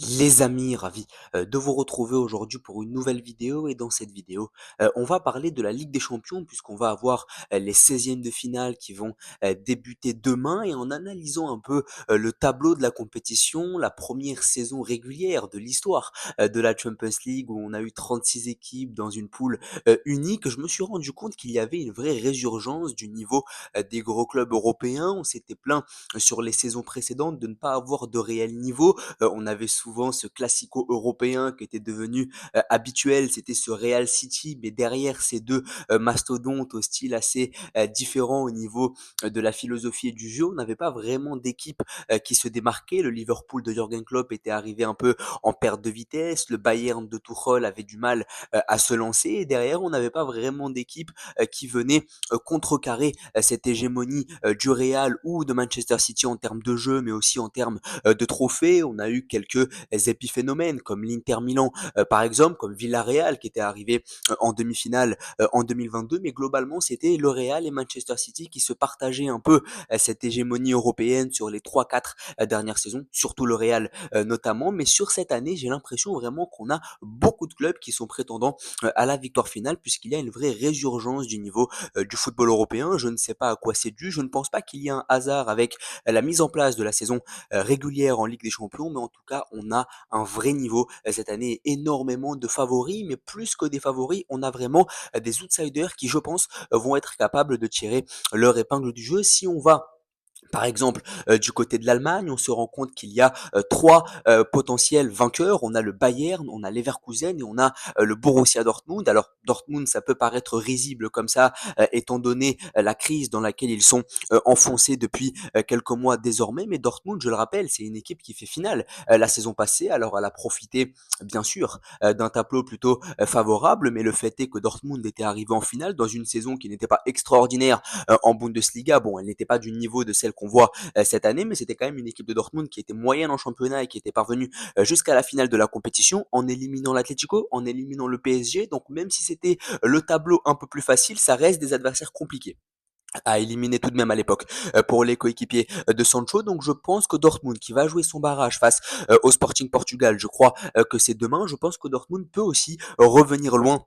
Les amis, ravi de vous retrouver aujourd'hui pour une nouvelle vidéo et dans cette vidéo, on va parler de la Ligue des Champions puisqu'on va avoir, les 16e de finale qui vont, débuter demain et en analysant un peu, le tableau de la compétition, la première saison régulière de l'histoire, de la Champions League où on a eu 36 équipes dans une poule, unique, je me suis rendu compte qu'il y avait une vraie résurgence du niveau, des gros clubs européens. On s'était plaint, sur les saisons précédentes de ne pas avoir de réel niveau. On avait souvent ce classico européen qui était devenu habituel, c'était ce Real City, mais derrière ces deux mastodontes au style assez différent au niveau de la philosophie et du jeu, on n'avait pas vraiment d'équipe qui se démarquait. Le Liverpool de Jürgen Klopp était arrivé un peu en perte de vitesse, le Bayern de Tuchel avait du mal à se lancer, et derrière on n'avait pas vraiment d'équipe qui venait contrecarrer cette hégémonie du Real ou de Manchester City en termes de jeu, mais aussi en termes de trophées. On a eu quelques épiphénomènes comme l'Inter Milan, par exemple, comme Villarreal qui était arrivé en demi-finale en 2022, mais globalement c'était le Real et Manchester City qui se partageaient un peu cette hégémonie européenne sur les 3-4 dernières saisons, surtout le Real notamment, mais sur cette année j'ai l'impression vraiment qu'on a beaucoup de clubs qui sont prétendants à la victoire finale puisqu'il y a une vraie résurgence du niveau du football européen. Je ne sais pas à quoi c'est dû, je ne pense pas qu'il y ait un hasard avec la mise en place de la saison régulière en Ligue des Champions, mais en tout cas, on a un vrai niveau cette année, énormément de favoris, mais plus que des favoris, on a vraiment des outsiders qui, je pense, vont être capables de tirer leur épingle du jeu. Si on va par exemple, du côté de l'Allemagne, on se rend compte qu'il y a 3 potentiels vainqueurs. On a le Bayern, on a Leverkusen et on a le Borussia Dortmund. Alors Dortmund, ça peut paraître risible comme ça, étant donné la crise dans laquelle ils sont enfoncés depuis quelques mois désormais. Mais Dortmund, je le rappelle, c'est une équipe qui fait finale la saison passée. Alors elle a profité, bien sûr, d'un tableau plutôt favorable, mais le fait est que Dortmund était arrivé en finale dans une saison qui n'était pas extraordinaire en Bundesliga. Bon, elle n'était pas du niveau de celle qu'on voit cette année, mais c'était quand même une équipe de Dortmund qui était moyenne en championnat et qui était parvenue jusqu'à la finale de la compétition en éliminant l'Atlético, en éliminant le PSG. Donc même si c'était le tableau un peu plus facile, ça reste des adversaires compliqués à éliminer tout de même à l'époque pour les coéquipiers de Sancho. Donc je pense que Dortmund qui va jouer son barrage face au Sporting Portugal, je crois que c'est demain, je pense que Dortmund peut aussi revenir loin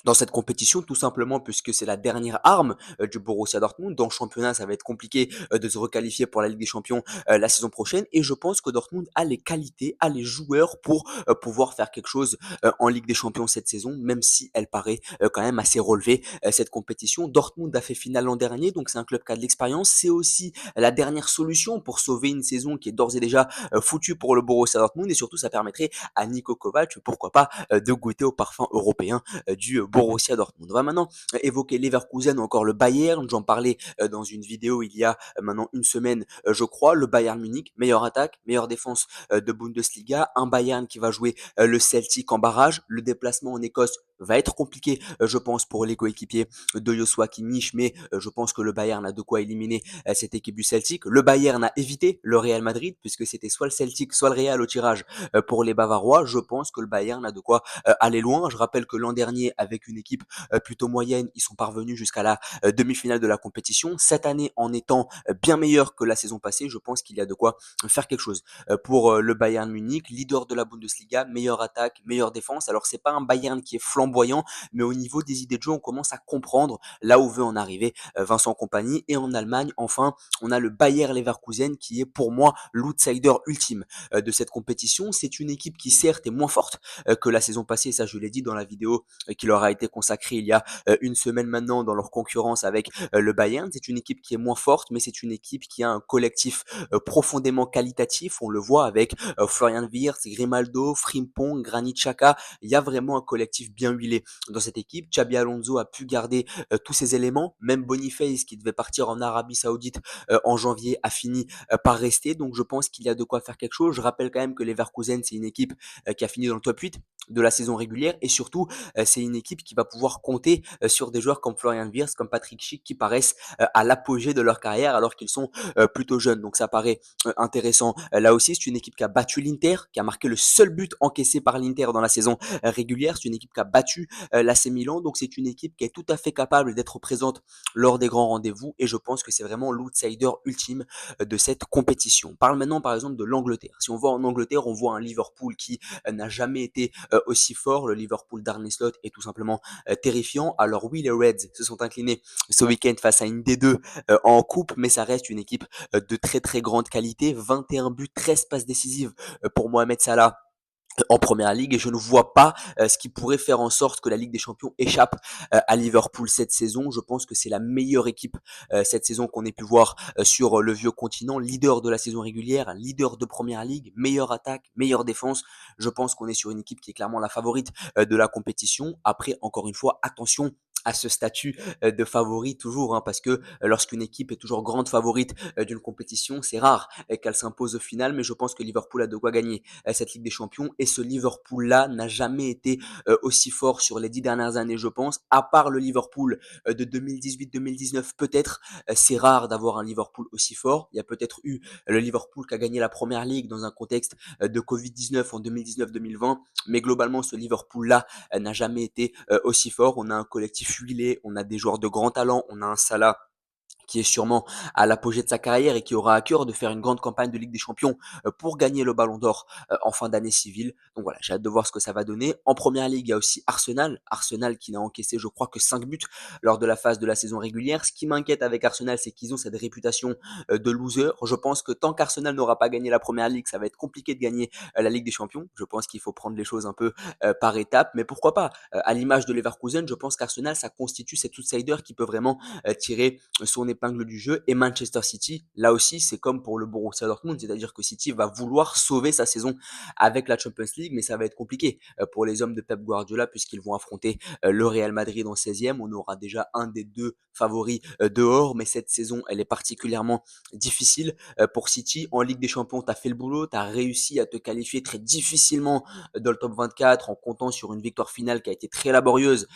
dans cette compétition, tout simplement puisque c'est la dernière arme du Borussia Dortmund. Dans le championnat, ça va être compliqué de se requalifier pour la Ligue des Champions la saison prochaine. Et je pense que Dortmund a les qualités, a les joueurs pour pouvoir faire quelque chose en Ligue des Champions cette saison, même si elle paraît quand même assez relevée, cette compétition. Dortmund a fait finale l'an dernier, donc c'est un club qui a de l'expérience. C'est aussi la dernière solution pour sauver une saison qui est d'ores et déjà foutue pour le Borussia Dortmund. Et surtout, ça permettrait à Niko Kovac, pourquoi pas, de goûter au parfum européen du Borussia Dortmund. On va maintenant évoquer Leverkusen ou encore le Bayern. J'en parlais dans une vidéo il y a maintenant une semaine, je crois. Le Bayern Munich, meilleure attaque, meilleure défense de Bundesliga. Un Bayern qui va jouer le Celtic en barrage. Le déplacement en Écosse va être compliqué, je pense, pour les coéquipiers de Joshua Kimmich, mais je pense que le Bayern a de quoi éliminer cette équipe du Celtic. Le Bayern a évité le Real Madrid, puisque c'était soit le Celtic, soit le Real au tirage pour les Bavarois. Je pense que le Bayern a de quoi aller loin. Je rappelle que l'an dernier, avec une équipe plutôt moyenne, ils sont parvenus jusqu'à la demi-finale de la compétition. Cette année, en étant bien meilleur que la saison passée, je pense qu'il y a de quoi faire quelque chose pour le Bayern Munich, leader de la Bundesliga, meilleure attaque, meilleure défense. Alors c'est pas un Bayern qui est flamboyant, mais au niveau des idées de jeu, on commence à comprendre là où veut en arriver Vincent Kompany. Et en Allemagne, enfin, on a le Bayer Leverkusen qui est pour moi l'outsider ultime de cette compétition. C'est une équipe qui certes est moins forte que la saison passée, ça je l'ai dit dans la vidéo qui leur a été consacrée il y a une semaine maintenant dans leur concurrence avec le Bayern. C'est une équipe qui est moins forte, mais c'est une équipe qui a un collectif profondément qualitatif. On le voit avec Florian Wirtz, Grimaldo, Frimpong, Granit Xhaka. Il y a vraiment un collectif bien huilé dans cette équipe. Xabi Alonso a pu garder tous ces éléments. Même Boniface, qui devait partir en Arabie Saoudite en janvier, a fini par rester. Donc je pense qu'il y a de quoi faire quelque chose. Je rappelle quand même que Leverkusen, c'est une équipe qui a fini dans le top 8 de la saison régulière et surtout, c'est une équipe qui va pouvoir compter, sur des joueurs comme Florian Wirtz, comme Patrick Schick qui paraissent, à l'apogée de leur carrière alors qu'ils sont, plutôt jeunes. Donc ça paraît, intéressant. Là aussi, c'est une équipe qui a battu l'Inter, qui a marqué le seul but encaissé par l'Inter dans la saison, régulière. C'est une équipe qui a battu, l'AC Milan, donc c'est une équipe qui est tout à fait capable d'être présente lors des grands rendez-vous et je pense que c'est vraiment l'outsider ultime, de cette compétition. On parle maintenant par exemple de l'Angleterre. Si on va en Angleterre, on voit un Liverpool qui, n'a jamais été, aussi fort. Le Liverpool d'Arne Slot est tout simplement, terrifiant. Alors oui, les Reds se sont inclinés ce week-end face à une D2, en coupe, mais ça reste une équipe, de très très grande qualité. 21 buts, 13 passes décisives, pour Mohamed Salah en première ligue et je ne vois pas ce qui pourrait faire en sorte que la Ligue des Champions échappe à Liverpool cette saison. Je pense que c'est la meilleure équipe cette saison qu'on ait pu voir sur le vieux continent, leader de la saison régulière, leader de première ligue, meilleure attaque, meilleure défense. Je pense qu'on est sur une équipe qui est clairement la favorite de la compétition. Après, encore une fois, attention à ce statut de favori toujours, hein, parce que lorsqu'une équipe est toujours grande favorite d'une compétition, c'est rare qu'elle s'impose au final, mais je pense que Liverpool a de quoi gagner cette Ligue des Champions. Et ce Liverpool-là n'a jamais été aussi fort sur les 10 dernières années, je pense. À part le Liverpool de 2018-2019, peut-être. C'est rare d'avoir un Liverpool aussi fort. Il y a peut-être eu le Liverpool qui a gagné la Première Ligue dans un contexte de Covid-19 en 2019-2020. Mais globalement, ce Liverpool-là n'a jamais été aussi fort. On a un collectif huilé, on a des joueurs de grand talent, on a un Salah qui est sûrement à l'apogée de sa carrière et qui aura à cœur de faire une grande campagne de Ligue des Champions pour gagner le Ballon d'Or en fin d'année civile. Donc voilà, j'ai hâte de voir ce que ça va donner. En première ligue, il y a aussi Arsenal. Arsenal qui n'a encaissé, je crois, que 5 buts lors de la phase de la saison régulière. Ce qui m'inquiète avec Arsenal, c'est qu'ils ont cette réputation de loser. Je pense que tant qu'Arsenal n'aura pas gagné la première ligue, ça va être compliqué de gagner la Ligue des Champions. Je pense qu'il faut prendre les choses un peu par étapes, mais pourquoi pas. À l'image de Leverkusen, je pense qu'Arsenal, ça constitue cet outsider qui peut vraiment tirer son épingle du jeu. Et Manchester City, là aussi, c'est comme pour le Borussia Dortmund, c'est-à-dire que City va vouloir sauver sa saison avec la Champions League, mais ça va être compliqué pour les hommes de Pep Guardiola puisqu'ils vont affronter le Real Madrid en 16e. On aura déjà un des deux favoris dehors, mais cette saison, elle est particulièrement difficile pour City. En Ligue des Champions, tu as fait le boulot, tu as réussi à te qualifier très difficilement dans le top 24 en comptant sur une victoire finale qui a été très laborieuse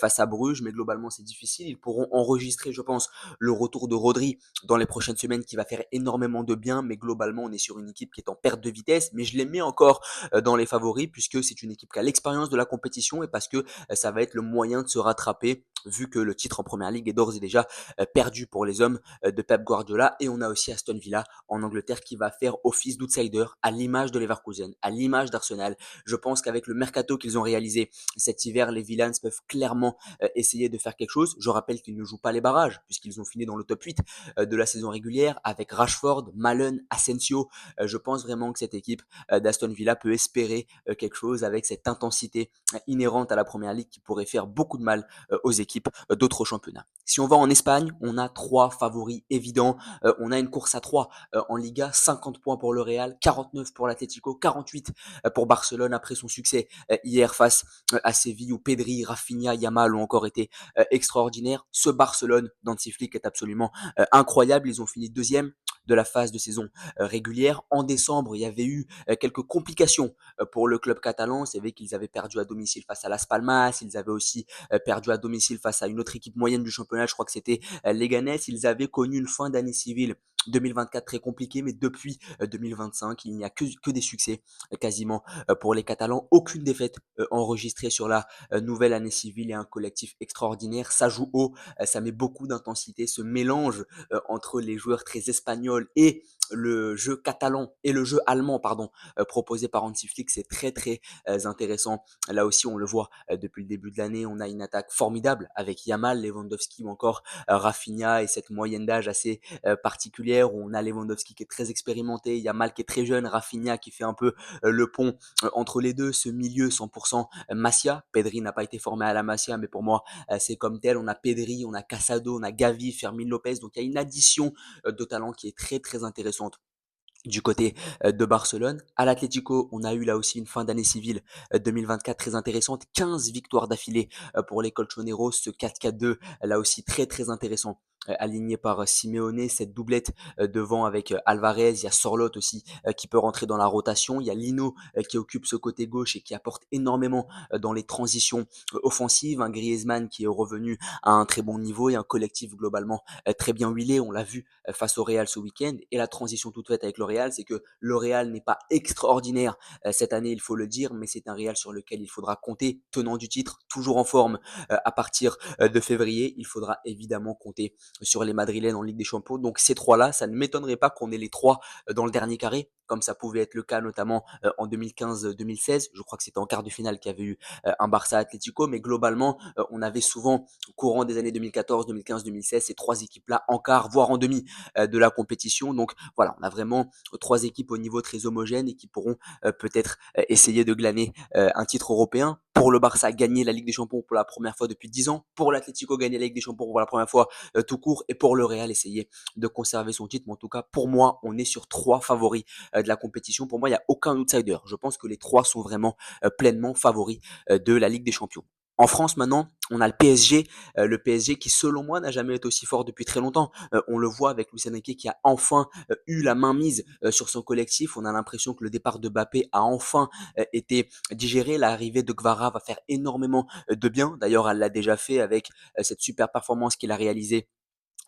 face à Bruges, mais globalement, c'est difficile. Ils pourront enregistrer, je pense, le retour de Rodri dans les prochaines semaines qui va faire énormément de bien, mais globalement on est sur une équipe qui est en perte de vitesse, mais je les mets encore dans les favoris puisque c'est une équipe qui a l'expérience de la compétition et parce que ça va être le moyen de se rattraper vu que le titre en première ligue est d'ores et déjà perdu pour les hommes de Pep Guardiola et on a aussi Aston Villa en Angleterre qui va faire office d'outsider à l'image de Leverkusen, à l'image d'Arsenal. Je pense qu'avec le mercato qu'ils ont réalisé cet hiver, les Villains peuvent clairement essayer de faire quelque chose. Je rappelle qu'ils ne jouent pas les barrages puisqu'ils ont fini dans le top 8 de la saison régulière avec Rashford, Malen, Asensio. Je pense vraiment que cette équipe d'Aston Villa peut espérer quelque chose avec cette intensité inhérente à la première ligue qui pourrait faire beaucoup de mal aux équipes d'autres championnats. Si on va en Espagne, on a trois favoris évidents. On a une course à trois en Liga, 50 points pour le Real, 49 pour l'Atlético, 48 pour Barcelone après son succès hier face à Séville où Pedri, Rafinha, Yamal ont encore été extraordinaires. Ce Barcelone d'Hansi Flick est absolument incroyable. Ils ont fini deuxième de la phase de saison régulière. En décembre, il y avait eu quelques complications pour le club catalan. C'est vrai qu'ils avaient perdu à domicile face à Las Palmas. Ils avaient aussi perdu à domicile face à une autre équipe moyenne du championnat. Je crois que c'était Leganés. Ils avaient connu une fin d'année civile 2024 très compliquée, mais depuis 2025, il n'y a que des succès quasiment pour les Catalans. Aucune défaite enregistrée sur la nouvelle année civile et un collectif extraordinaire. Ça joue haut, ça met beaucoup d'intensité. Ce mélange entre les joueurs très espagnols et le jeu catalan et le jeu allemand, pardon, proposé par Hansi Flick, c'est très très intéressant. Là aussi, on le voit depuis le début de l'année, on a une attaque formidable avec Yamal, Lewandowski ou encore Rafinha et cette moyenne d'âge assez particulière où on a Lewandowski qui est très expérimenté, Yamal qui est très jeune, Rafinha qui fait un peu le pont entre les deux, ce milieu 100% Masia. Pedri n'a pas été formé à la Masia, mais pour moi, c'est comme tel. On a Pedri, on a Casado, on a Gavi, Fermin Lopez. Donc il y a une addition de talent qui est très très intéressante du côté de Barcelone. À l'Atlético, on a eu là aussi une fin d'année civile 2024 très intéressante. 15 victoires d'affilée pour les Colchoneros, ce 4-4-2 là aussi très très intéressant aligné par Simeone, cette doublette devant avec Alvarez, il y a Sorloth aussi qui peut rentrer dans la rotation, il y a Lino qui occupe ce côté gauche et qui apporte énormément dans les transitions offensives, un Griezmann qui est revenu à un très bon niveau et un collectif globalement très bien huilé, on l'a vu face au Real ce week-end. Et la transition toute faite avec le Real, c'est que le Real n'est pas extraordinaire cette année, il faut le dire, mais c'est un Real sur lequel il faudra compter, tenant du titre, toujours en forme à partir de février. Il faudra évidemment compter sur les Madrilènes en Ligue des Champions. Donc ces trois-là, ça ne m'étonnerait pas qu'on ait les trois dans le dernier carré, comme ça pouvait être le cas notamment en 2015-2016. Je crois que c'était en quart de finale qu'il y avait eu un Barça Atlético, mais globalement, on avait souvent au courant des années 2014, 2015, 2016 ces trois équipes-là en quart, voire en demi de la compétition. Donc voilà, on a vraiment trois équipes au niveau très homogène et qui pourront peut-être essayer de glaner un titre européen. Pour le Barça, gagner la Ligue des Champions pour la première fois depuis 10 ans. Pour l'Atlético, gagner la Ligue des Champions pour la première fois tout court. Et pour le Real, essayer de conserver son titre. Mais en tout cas, pour moi, on est sur trois favoris de la compétition. Pour moi, il n'y a aucun outsider. Je pense que les trois sont vraiment pleinement favoris de la Ligue des Champions. En France maintenant, on a le PSG qui selon moi n'a jamais été aussi fort depuis très longtemps. On le voit avec Luis Enrique qui a enfin eu la main mise sur son collectif. On a l'impression que le départ de Mbappé a enfin été digéré. L'arrivée de Gvara va faire énormément de bien. D'ailleurs, elle l'a déjà fait avec cette super performance qu'il a réalisée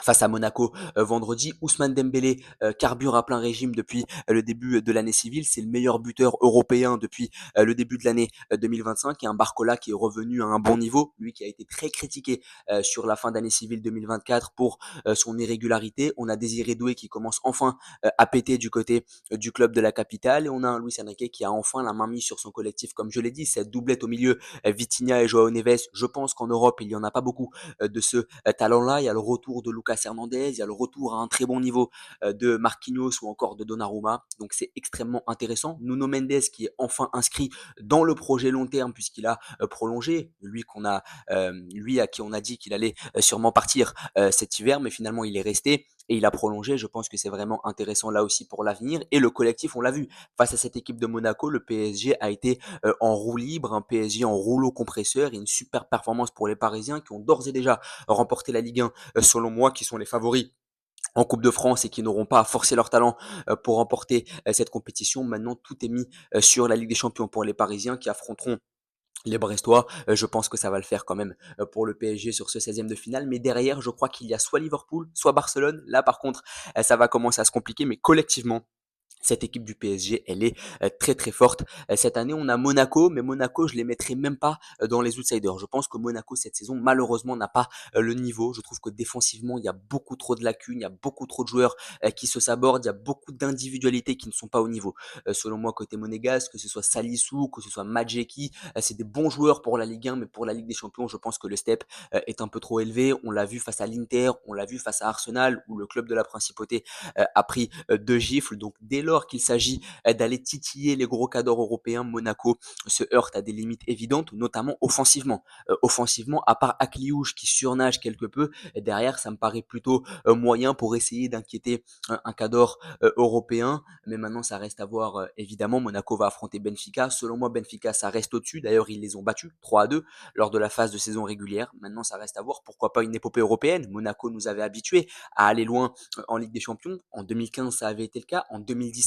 face à Monaco vendredi. Ousmane Dembélé carbure à plein régime depuis le début de l'année civile. C'est le meilleur buteur européen depuis le début de l'année 2025. Et un Barcola qui est revenu à un bon niveau, lui qui a été très critiqué sur la fin d'année civile 2024 pour son irrégularité. On a Désiré Doué qui commence enfin à péter du côté du club de la capitale. Et on a un Luis Enrique qui a enfin la main mise sur son collectif. Comme je l'ai dit, cette doublette au milieu, Vitinha et Joao Neves, je pense qu'en Europe, il n'y en a pas beaucoup de ce talent-là. Il y a le retour de Lucas Hernandez, il y a le retour à un très bon niveau de Marquinhos ou encore de Donnarumma. Donc c'est extrêmement intéressant. Nuno Mendes qui est enfin inscrit dans le projet long terme puisqu'il a prolongé, lui à qui on a dit qu'il allait sûrement partir cet hiver, mais finalement il est resté et il a prolongé. Je pense que c'est vraiment intéressant là aussi pour l'avenir. Et le collectif, on l'a vu, face à cette équipe de Monaco, le PSG a été en roue libre, un PSG en rouleau compresseur et une super performance pour les Parisiens qui ont d'ores et déjà remporté la Ligue 1, selon moi, qui sont les favoris en Coupe de France et qui n'auront pas à forcer leur talent pour remporter cette compétition. Maintenant, tout est mis sur la Ligue des Champions pour les Parisiens qui affronteront les Brestois. Je pense que ça va le faire quand même pour le PSG sur ce 16e de finale. Mais derrière, je crois qu'il y a soit Liverpool, soit Barcelone. Là, par contre, ça va commencer à se compliquer. Mais collectivement, cette équipe du PSG, elle est très très forte. Cette année, on a Monaco, mais Monaco, je les mettrai même pas dans les outsiders. Je pense que Monaco, cette saison, malheureusement, n'a pas le niveau. Je trouve que défensivement, il y a beaucoup trop de lacunes, il y a beaucoup trop de joueurs qui se sabordent, il y a beaucoup d'individualités qui ne sont pas au niveau. Selon moi, côté monégasque, que ce soit Salissou, que ce soit Madjeki, c'est des bons joueurs pour la Ligue 1, mais pour la Ligue des Champions, je pense que le step est un peu trop élevé. On l'a vu face à l'Inter, on l'a vu face à Arsenal, où le club de la Principauté a pris deux gifles. Donc dès lors qu'il s'agit d'aller titiller les gros cadors européens, Monaco se heurte à des limites évidentes, notamment offensivement. Offensivement, à part Akliouche qui surnage quelque peu, derrière ça me paraît plutôt moyen pour essayer d'inquiéter un cador européen. Mais maintenant ça reste à voir évidemment. Monaco va affronter Benfica. Selon moi, Benfica ça reste au-dessus. D'ailleurs, ils les ont battus 3-2 lors de la phase de saison régulière. Maintenant ça reste à voir. Pourquoi pas une épopée européenne? Monaco nous avait habitués à aller loin en Ligue des Champions. En 2015, ça avait été le cas. En 2017,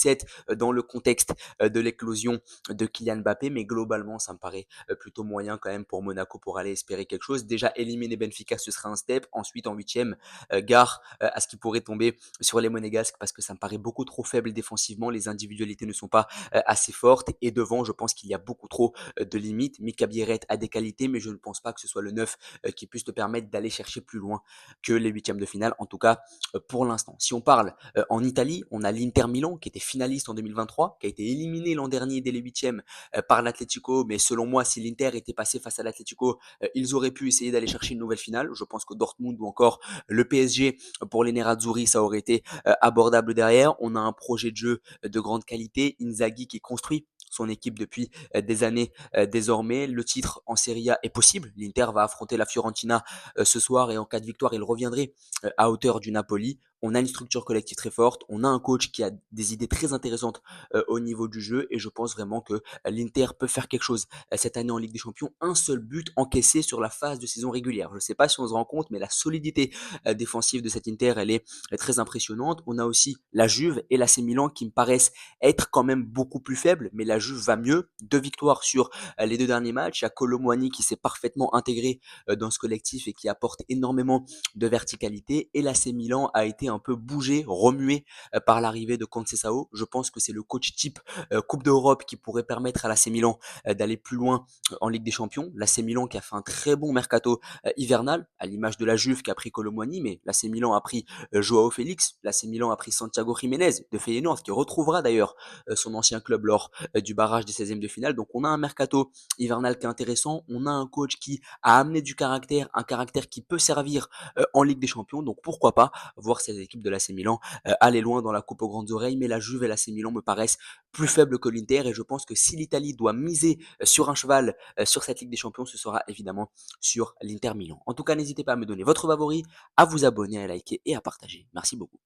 dans le contexte de l'éclosion de Kylian Mbappé. Mais globalement, ça me paraît plutôt moyen quand même pour Monaco pour aller espérer quelque chose. Déjà, éliminer Benfica, ce sera un step. Ensuite, en huitième, gare à ce qui pourrait tomber sur les Monégasques parce que ça me paraît beaucoup trop faible défensivement. Les individualités ne sont pas assez fortes. Et devant, je pense qu'il y a beaucoup trop de limites. Mika Bieret a des qualités, mais je ne pense pas que ce soit le 9 qui puisse te permettre d'aller chercher plus loin que les huitièmes de finale. En tout cas, pour l'instant. Si on parle en Italie, on a l'Inter Milan qui était finaliste en 2023, qui a été éliminé l'an dernier dès les huitièmes par l'Atlético. Mais selon moi, si l'Inter était passé face à l'Atlético, ils auraient pu essayer d'aller chercher une nouvelle finale. Je pense que Dortmund ou encore le PSG pour les Nerazzurri, ça aurait été abordable derrière. On a un projet de jeu de grande qualité. Inzaghi qui construit son équipe depuis des années désormais. Le titre en Serie A est possible. L'Inter va affronter la Fiorentina ce soir et en cas de victoire, il reviendrait à hauteur du Napoli. On a une structure collective très forte, on a un coach qui a des idées très intéressantes au niveau du jeu et je pense vraiment que l'Inter peut faire quelque chose cette année en Ligue des Champions. Un seul but encaissé sur la phase de saison régulière. Je ne sais pas si on se rend compte, mais la solidité défensive de cette Inter, elle est très impressionnante. On a aussi la Juve et l'AC Milan qui me paraissent être quand même beaucoup plus faibles, mais la Juve va mieux. 2 victoires sur les 2 derniers matchs. Il y a Kolo Muani qui s'est parfaitement intégré dans ce collectif et qui apporte énormément de verticalité. Et l'AC Milan a été un peu bougé, remué par l'arrivée de Conceição. Je pense que c'est le coach type Coupe d'Europe qui pourrait permettre à l'AC Milan d'aller plus loin en Ligue des Champions. L'AC Milan qui a fait un très bon mercato hivernal, à l'image de la Juve qui a pris Kolo Muani, mais l'AC Milan a pris Joao Félix, l'AC Milan a pris Santiago Jiménez de Feyenoord, qui retrouvera d'ailleurs son ancien club lors du barrage des 16e de finale. Donc on a un mercato hivernal qui est intéressant, on a un coach qui a amené du caractère, un caractère qui peut servir en Ligue des Champions. Donc pourquoi pas voir ces équipes de l'AC Milan aller loin dans la coupe aux grandes oreilles, mais la Juve et l'AC Milan me paraissent plus faibles que l'Inter et je pense que si l'Italie doit miser sur un cheval sur cette Ligue des Champions, ce sera évidemment sur l'Inter Milan. En tout cas, n'hésitez pas à me donner votre favori, à vous abonner, à liker et à partager. Merci beaucoup.